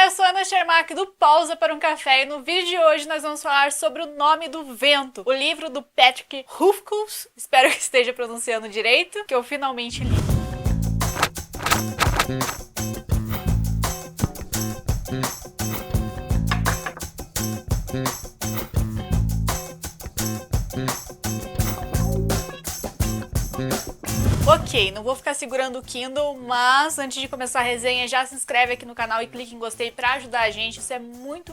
eu sou Ana Schermack do Pausa para um Café e no vídeo de hoje nós vamos falar sobre O Nome do Vento, o livro do Patrick Rothfuss, espero que esteja pronunciando direito, que eu finalmente li. Ok, não vou ficar segurando o Kindle, mas antes de começar a resenha, já se inscreve aqui no canal e clique em gostei pra ajudar a gente, isso é muito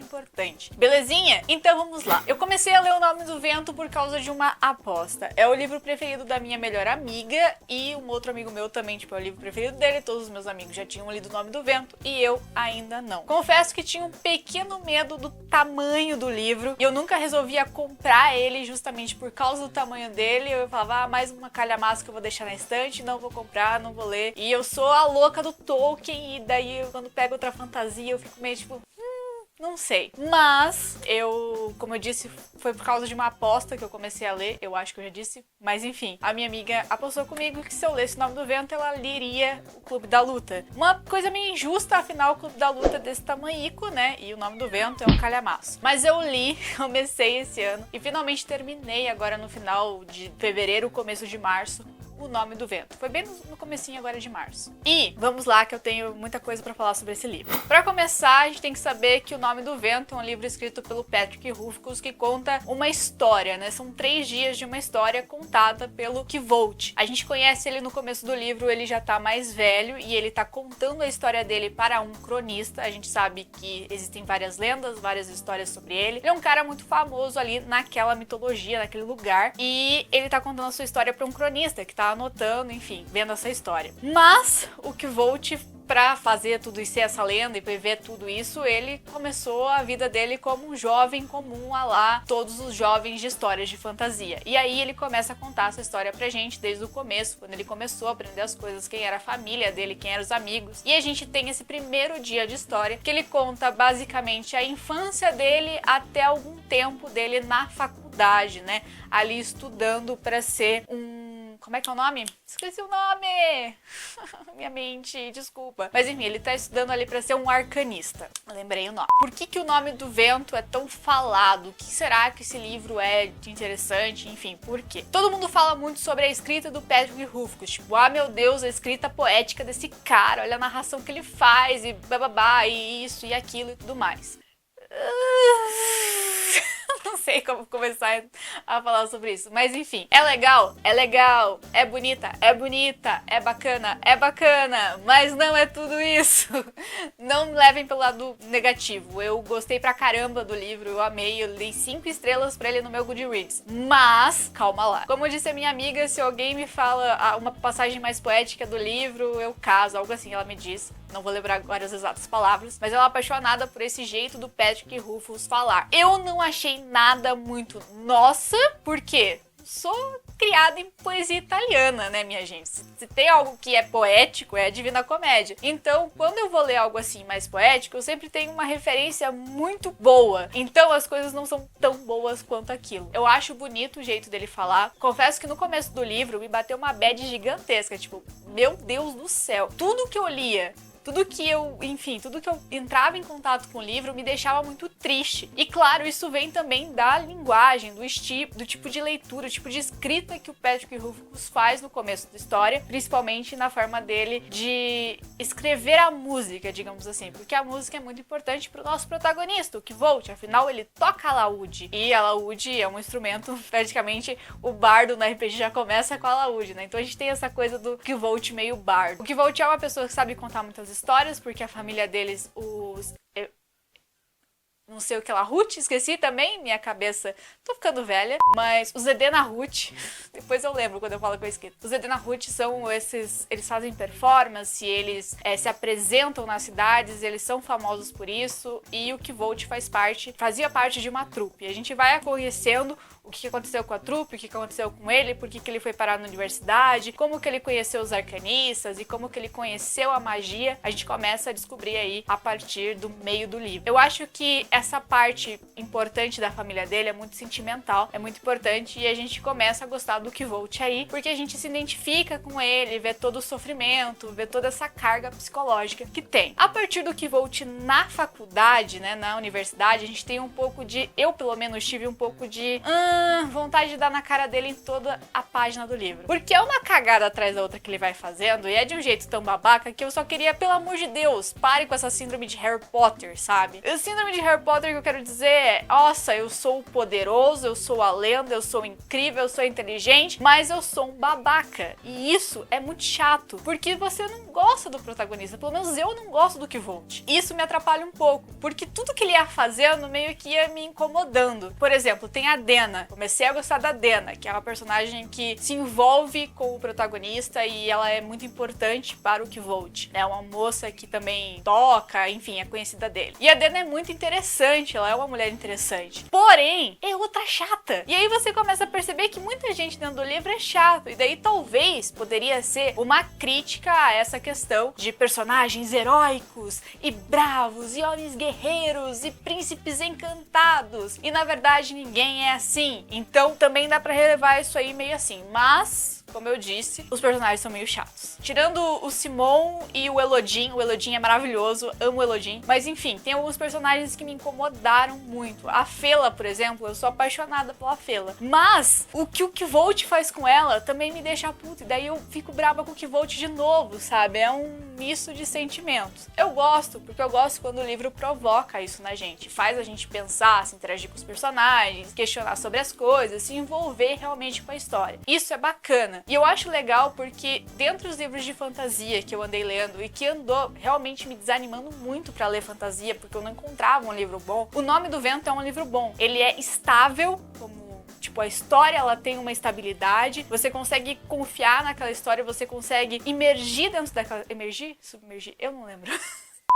importante. Belezinha? Então vamos lá. Eu comecei a ler O Nome do Vento por causa de uma aposta. É o livro preferido da minha melhor amiga e um outro amigo meu também, tipo, é o livro preferido dele, todos os meus amigos já tinham lido O Nome do Vento e eu ainda não. Confesso que tinha um pequeno medo do tamanho do livro e eu nunca resolvia comprar ele justamente por causa do tamanho dele. Eu falava, mais uma calhamaço que eu vou deixar na estante, não vou comprar, não vou ler. E eu sou a louca do Tolkien, e daí quando pego outra fantasia eu fico meio tipo, não sei. Mas eu, como eu disse, foi por causa de uma aposta que eu comecei a ler, eu acho que eu já disse, mas enfim, a minha amiga apostou comigo que se eu lesse O Nome do Vento, ela leria o Clube da Luta. Uma coisa meio injusta, afinal o Clube da Luta é desse tamanhico, né? E O Nome do Vento é um calhamaço. Mas eu li, comecei esse ano e finalmente terminei agora no final de fevereiro, começo de março, O Nome do Vento. Foi bem no comecinho agora de março. E vamos lá que eu tenho muita coisa pra falar sobre esse livro. Pra começar, a gente tem que saber que O Nome do Vento é um livro escrito pelo Patrick Rothfuss que conta uma história, né? São 3 dias de uma história contada pelo Kvolt. A gente conhece ele no começo do livro, ele já tá mais velho e ele tá contando a história dele para um cronista. A gente sabe que existem várias lendas, várias histórias sobre ele. Ele é um cara muito famoso ali naquela mitologia, naquele lugar, e ele tá contando a sua história para um cronista que tá anotando, enfim, vendo essa história. Mas o Kvolt, pra fazer tudo isso, essa lenda e prever tudo isso, ele começou a vida dele como um jovem comum a lá todos os jovens de histórias de fantasia. E aí ele começa a contar essa história pra gente desde o começo, quando ele começou a aprender as coisas, quem era a família dele, quem eram os amigos. E a gente tem esse primeiro dia de história que ele conta basicamente a infância dele até algum tempo dele na faculdade, né? Ali estudando pra ser como é que é o nome? Esqueci o nome! Minha mente, desculpa. Mas enfim, ele tá estudando ali pra ser um arcanista. Lembrei o nome. Por que O Nome do Vento é tão falado? O que será que esse livro é de interessante? Enfim, por quê? Todo mundo fala muito sobre a escrita do Patrick Rothfuss. Tipo, ah, meu Deus, a escrita poética desse cara. Olha a narração que ele faz e bababá, e isso e aquilo e tudo mais. Não sei como começar a falar sobre isso, mas enfim, é legal, é bonita, é bacana, mas não é tudo isso. Não levem pelo lado negativo. Eu gostei pra caramba do livro, eu amei, eu dei 5 estrelas pra ele no meu Goodreads. Mas, calma lá. Como disse a minha amiga, se alguém me fala uma passagem mais poética do livro, eu caso, algo assim, ela me disse. Não vou lembrar agora as exatas palavras, mas ela é apaixonada por esse jeito do Patrick Rothfuss falar. Eu não achei nada muito nossa, por quê? Sou criada em poesia italiana, né, minha gente? Se tem algo que é poético, é a Divina Comédia. Então, quando eu vou ler algo assim mais poético, eu sempre tenho uma referência muito boa. Então, as coisas não são tão boas quanto aquilo. Eu acho bonito o jeito dele falar. Confesso que no começo do livro me bateu uma bad gigantesca. Tipo, meu Deus do céu. Tudo que eu lia, tudo que eu entrava em contato com o livro me deixava muito triste. E claro, isso vem também da linguagem, do tipo de leitura, do tipo de escrita que o Patrick Rothfuss faz no começo da história, principalmente na forma dele de escrever a música, digamos assim, porque a música é muito importante pro nosso protagonista, o Kvolt, afinal ele toca alaúde, e alaúde é um instrumento, praticamente o bardo no RPG já começa com alaúde, né? Então a gente tem essa coisa do Kvolt meio bardo. O Kvolt é uma pessoa que sabe contar muitas histórias, porque a família deles, não sei o que lá, Ruth, esqueci também, minha cabeça, tô ficando velha, mas os Edenahut, depois eu lembro quando eu falo que eu esqueço. Os Edenahut são eles fazem performance, eles se apresentam nas cidades, eles são famosos por isso, e o Kvolt fazia parte de uma trupe. A gente vai conhecendo o que aconteceu com a trupe, o que aconteceu com ele, por que ele foi parar na universidade, como que ele conheceu os arcanistas e como que ele conheceu a magia, a gente começa a descobrir aí a partir do meio do livro. Eu acho que essa parte importante da família dele é muito sentimental, é muito importante e a gente começa a gostar do Kvolt aí, porque a gente se identifica com ele, vê todo o sofrimento, vê toda essa carga psicológica que tem. A partir do Kvolt na faculdade, né, na universidade, a gente tem um pouco de, eu pelo menos tive um pouco de vontade de dar na cara dele em toda a página do livro. Porque é uma cagada atrás da outra que ele vai fazendo e é de um jeito tão babaca que eu só queria, pelo amor de Deus, pare com essa síndrome de Harry Potter, sabe? A síndrome de Harry Potter que eu quero dizer é, nossa, eu sou poderoso, eu sou a lenda, eu sou incrível, eu sou inteligente, mas eu sou um babaca. E isso é muito chato, porque você não gosta do protagonista, pelo menos eu não gosto do Kvolt. Isso me atrapalha um pouco, porque tudo que ele ia fazendo meio que ia me incomodando. Por exemplo, tem a Dena. Comecei a gostar da Dena, que é uma personagem que se envolve com o protagonista e ela é muito importante para o Kvolt. É uma moça que também toca, enfim, é conhecida dele. E a Dena é muito interessante, ela é uma mulher interessante. Porém, é outra chata. E aí você começa a perceber que muita gente dentro do livro é chato. E daí talvez poderia ser uma crítica a essa questão de personagens heróicos e bravos e homens guerreiros e príncipes encantados. E na verdade ninguém é assim. Então também dá pra relevar isso aí meio assim. Mas, como eu disse, os personagens são meio chatos. Tirando o Simon e o Elodin é maravilhoso, amo o Elodin. Mas enfim, tem alguns personagens que me incomodaram muito. A Fela, por exemplo, eu sou apaixonada pela Fela. Mas o que o Kvolt faz com ela também me deixa puta. E daí eu fico brava com o Kvolt de novo, sabe? É um misto de sentimentos. Eu gosto, porque eu gosto quando o livro provoca isso na gente. Faz a gente pensar, se interagir com os personagens, questionar sobre as coisas, se envolver realmente com a história. Isso é bacana. E eu acho legal porque dentro dos livros de fantasia que eu andei lendo e que andou realmente me desanimando muito pra ler fantasia, porque eu não encontrava um livro bom, O Nome do Vento é um livro bom. Ele é estável, como tipo, a história, ela tem uma estabilidade, você consegue confiar naquela história, você consegue imergir dentro daquela... Emergir? Submergir? Eu não lembro.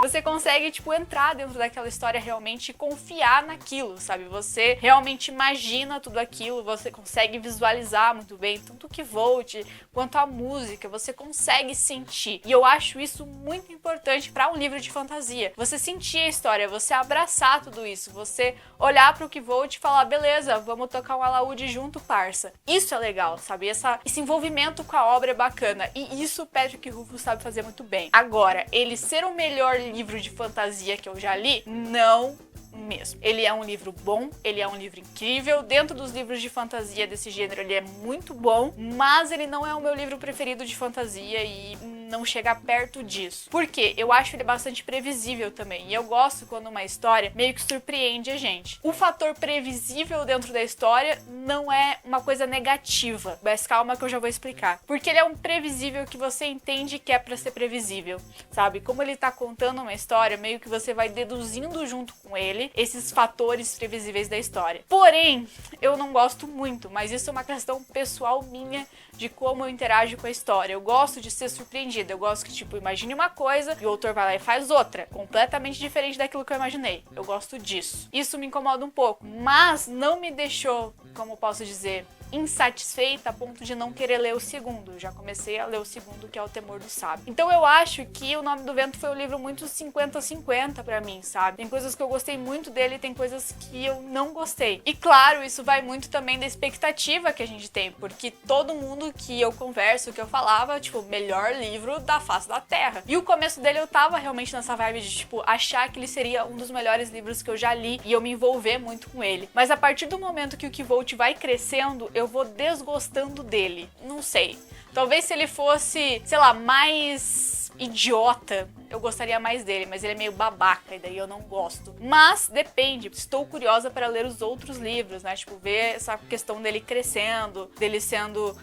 Você consegue, tipo, entrar dentro daquela história realmente e confiar naquilo, sabe? Você realmente imagina tudo aquilo, você consegue visualizar muito bem, tanto o Kvolt quanto a música, você consegue sentir. E eu acho isso muito importante para um livro de fantasia. Você sentir a história, você abraçar tudo isso, você olhar pro Kvolt e falar, beleza, vamos tocar um alaúde junto, parça. Isso é legal, sabe? Esse envolvimento com a obra é bacana. E isso o Patrick Rothfuss sabe fazer muito bem. Agora, ele ser o melhor livro de fantasia que eu já li, não mesmo. Ele é um livro bom, ele é um livro incrível. Dentro dos livros de fantasia desse gênero, ele é muito bom, mas ele não é o meu livro preferido de fantasia e não chega perto disso. Por quê? Eu acho ele bastante previsível também. E eu gosto quando uma história meio que surpreende a gente. O fator previsível dentro da história não é uma coisa negativa. Mas calma que eu já vou explicar. Porque ele é um previsível que você entende que é pra ser previsível, sabe? Como ele tá contando uma história, meio que você vai deduzindo junto com ele esses fatores previsíveis da história. Porém, eu não gosto muito, mas isso é uma questão pessoal minha de como eu interajo com a história. Eu gosto de ser surpreendida. Eu gosto que, tipo, imagine uma coisa e o autor vai lá e faz outra, completamente diferente daquilo que eu imaginei. Eu gosto disso. Isso me incomoda um pouco, mas não me deixou, como posso dizer, insatisfeita a ponto de não querer ler o segundo. Já comecei a ler o segundo, que é O Temor do Sábio. Então eu acho que O Nome do Vento foi um livro muito 50-50 pra mim, sabe? Tem coisas que eu gostei muito dele, tem coisas que eu não gostei. E claro, isso vai muito também da expectativa que a gente tem, porque todo mundo que eu converso, que eu falava, tipo, melhor livro da face da Terra. E o começo dele eu tava realmente nessa vibe de, tipo, achar que ele seria um dos melhores livros que eu já li e eu me envolver muito com ele. Mas a partir do momento que o Kvolt vai crescendo, eu vou desgostando dele. Não sei. Talvez se ele fosse, sei lá, mais idiota, eu gostaria mais dele, mas ele é meio babaca e daí eu não gosto. Mas depende, estou curiosa para ler os outros livros, né? Tipo, ver essa questão dele crescendo, dele sendo,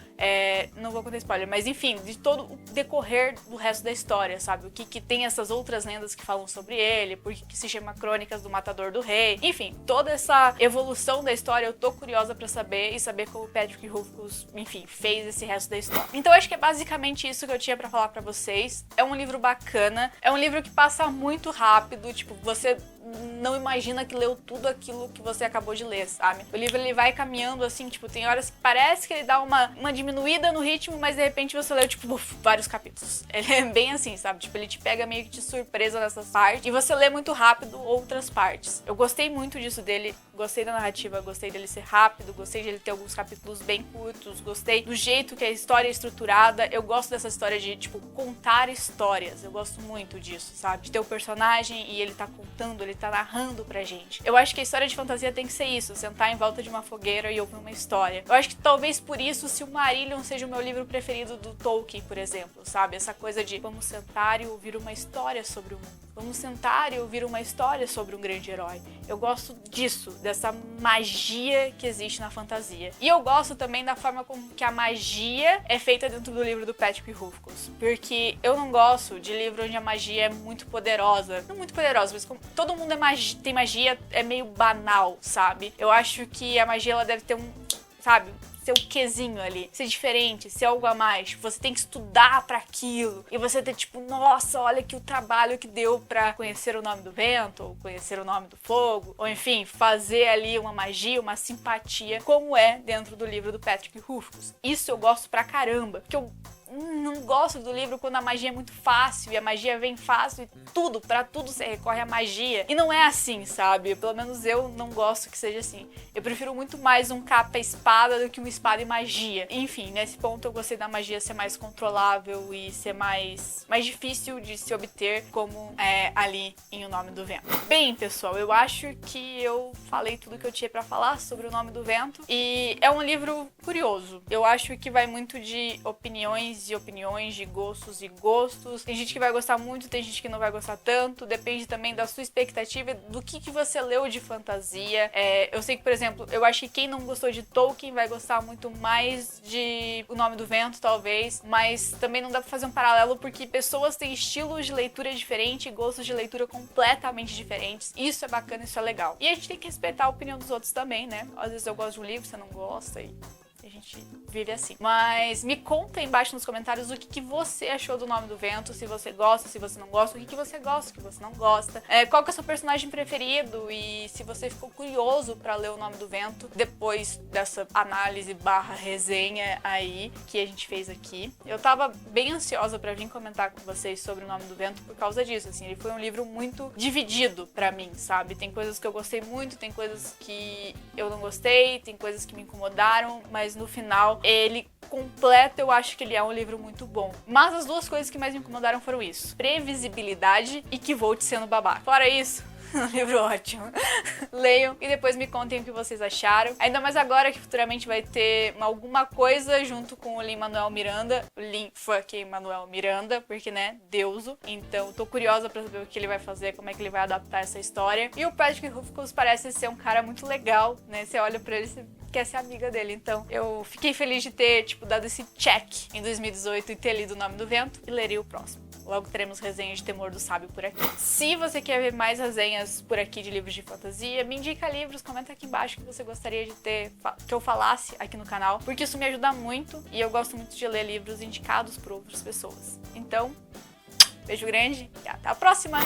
não vou contar spoiler, mas enfim, de todo o decorrer do resto da história, sabe? O que tem essas outras lendas que falam sobre ele, por que se chama Crônicas do Matador do Rei, enfim, toda essa evolução da história eu tô curiosa para saber e saber como o Patrick Rothfuss, enfim, fez esse resto da história. Então acho que é basicamente isso que eu tinha para falar para vocês. É um livro bacana. É um livro que passa muito rápido, tipo, você não imagina que leu tudo aquilo que você acabou de ler, sabe? O livro, ele vai caminhando assim, tipo, tem horas que parece que ele dá uma diminuída no ritmo, mas de repente você leu, tipo, vários capítulos. Ele é bem assim, sabe? Tipo, ele te pega meio que de surpresa nessas partes e você lê muito rápido outras partes. Eu gostei muito disso dele, gostei da narrativa, gostei dele ser rápido, gostei de ele ter alguns capítulos bem curtos, gostei do jeito que a história é estruturada. Eu gosto dessa história de, tipo, contar histórias. Eu gosto muito disso, sabe? De ter o personagem e ele tá contando, ele tá narrando pra gente. Eu acho que a história de fantasia tem que ser isso, sentar em volta de uma fogueira e ouvir uma história. Eu acho que talvez por isso Silmarillion seja o meu livro preferido do Tolkien, por exemplo, sabe? Essa coisa de vamos sentar e ouvir uma história sobre o mundo. Vamos sentar e ouvir uma história sobre um grande herói. Eu gosto disso, dessa magia que existe na fantasia. E eu gosto também da forma como que a magia é feita dentro do livro do Patrick Rothfuss. Porque eu não gosto de livro onde a magia é muito poderosa. Não muito poderosa, mas como todo mundo tem magia, é meio banal, sabe? Eu acho que a magia, ela deve ter sabe, ser o quezinho ali, ser diferente, ser algo a mais. Você tem que estudar pra aquilo e você ter tipo, nossa, olha aqui o trabalho que deu pra conhecer o nome do vento, ou conhecer o nome do fogo, ou enfim, fazer ali uma magia, uma simpatia, como é dentro do livro do Patrick Rothfuss. Isso eu gosto pra caramba, porque eu não gosto do livro quando a magia é muito fácil e a magia vem fácil e pra tudo você recorre à magia. E não é assim, sabe? Pelo menos eu não gosto que seja assim. Eu prefiro muito mais um capa-espada do que uma espada e magia. Enfim, nesse ponto eu gostei da magia ser mais controlável e ser mais difícil de se obter, como é ali em O Nome do Vento. Bem, pessoal, eu acho que eu falei tudo que eu tinha pra falar sobre O Nome do Vento. E é um livro curioso. Eu acho que vai muito de opiniões e opiniões, de gostos e gostos. Tem gente que vai gostar muito, tem gente que não vai gostar tanto. Depende também da sua expectativa, do que você leu de fantasia. Eu sei que, por exemplo, eu acho que quem não gostou de Tolkien vai gostar muito mais de O Nome do Vento, talvez. Mas também não dá pra fazer um paralelo porque pessoas têm estilos de leitura diferentes e gostos de leitura completamente diferentes. Isso é bacana, isso é legal. E a gente tem que respeitar a opinião dos outros também, né? Às vezes eu gosto de um livro, você não gosta e a gente vive assim. Mas me conta aí embaixo nos comentários o que você achou do Nome do Vento, se você gosta, se você não gosta, o que você gosta, o que você não gosta, qual que é o seu personagem preferido e se você ficou curioso pra ler O Nome do Vento depois dessa análise / resenha aí que a gente fez aqui. Eu tava bem ansiosa pra vir comentar com vocês sobre O Nome do Vento por causa disso, assim, ele foi um livro muito dividido pra mim, sabe? Tem coisas que eu gostei muito, tem coisas que eu não gostei, tem coisas que me incomodaram, mas no final, ele completo, eu acho que ele é um livro muito bom. Mas as duas coisas que mais me incomodaram foram isso: previsibilidade e que vou te sendo babaca. Fora isso, um livro ótimo. Leiam e depois me contem o que vocês acharam. Ainda mais agora que futuramente vai ter alguma coisa junto com o Lin-Manuel Miranda. O Lin-Manuel Miranda, porque, né, deuso. Então, tô curiosa pra saber o que ele vai fazer, como é que ele vai adaptar essa história. E o Patrick Rothfuss parece ser um cara muito legal, né? Você olha pra ele e quer ser amiga dele. Então, eu fiquei feliz de ter, tipo, dado esse check em 2018 e ter lido O Nome do Vento e leria o próximo. Logo teremos resenhas de Temor do Sábio por aqui. Se você quer ver mais resenhas por aqui de livros de fantasia, me indica livros, comenta aqui embaixo que você gostaria de ter que eu falasse aqui no canal, porque isso me ajuda muito e eu gosto muito de ler livros indicados por outras pessoas. Então, beijo grande e até a próxima!